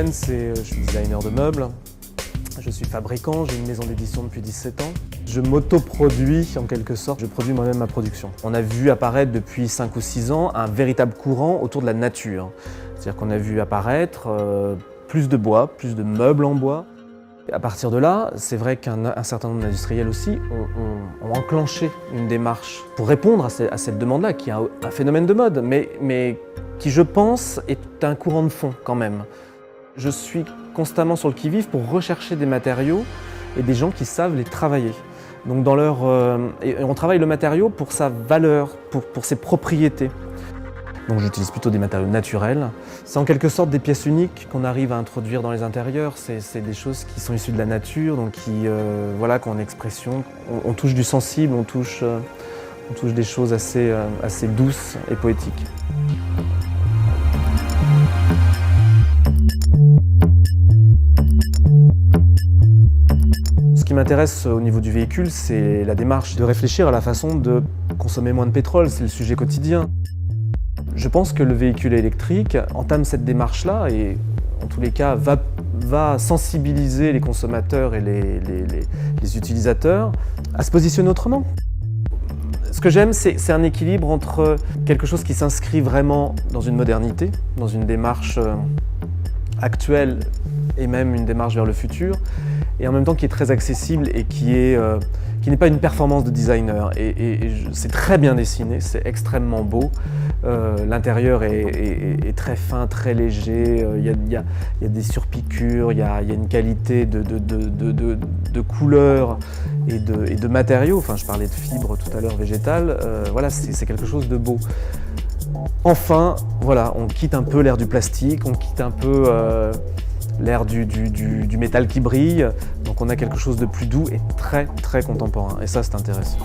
domaine, je suis designer de meubles, je suis fabricant, j'ai une maison d'édition depuis 17 ans. Je m'autoproduis en quelque sorte, je produis moi-même ma production. On a vu apparaître depuis 5 ou 6 ans un véritable courant autour de la nature. C'est-à-dire qu'on a vu apparaître plus de bois, plus de meubles en bois. Et à partir de là, c'est vrai qu'un certain nombre d'industriels aussi ont enclenché une démarche pour répondre à cette demande-là, qui est un phénomène de mode, mais qui, je pense, est un courant de fond quand même. Je suis constamment sur le qui-vive pour rechercher des matériaux et des gens qui savent les travailler. Donc et on travaille le matériau pour sa valeur, pour ses propriétés. Donc j'utilise plutôt des matériaux naturels. C'est en quelque sorte des pièces uniques qu'on arrive à introduire dans les intérieurs. C'est des choses qui sont issues de la nature, donc qui ont une expression. On touche du sensible, on touche des choses assez douces et poétiques. Ce qui m'intéresse au niveau du véhicule, c'est la démarche de réfléchir à la façon de consommer moins de pétrole. C'est le sujet quotidien. Je pense que le véhicule électrique entame cette démarche-là et, en tous les cas, va sensibiliser les consommateurs et les utilisateurs à se positionner autrement. Ce que j'aime, c'est un équilibre entre quelque chose qui s'inscrit vraiment dans une modernité, dans une démarche actuelle et même une démarche vers le futur, et en même temps qui est très accessible et qui n'est pas une performance de designer. C'est très bien dessiné, c'est extrêmement beau. L'intérieur est très fin, très léger, il y a des surpiqûres, il y a une qualité de couleurs et de matériaux. Enfin, je parlais de fibres tout à l'heure végétales, voilà, c'est quelque chose de beau. Enfin, voilà, on quitte un peu l'ère du plastique, on quitte un peu l'ère du métal qui brille, donc on a quelque chose de plus doux et très très contemporain, et ça c'est intéressant.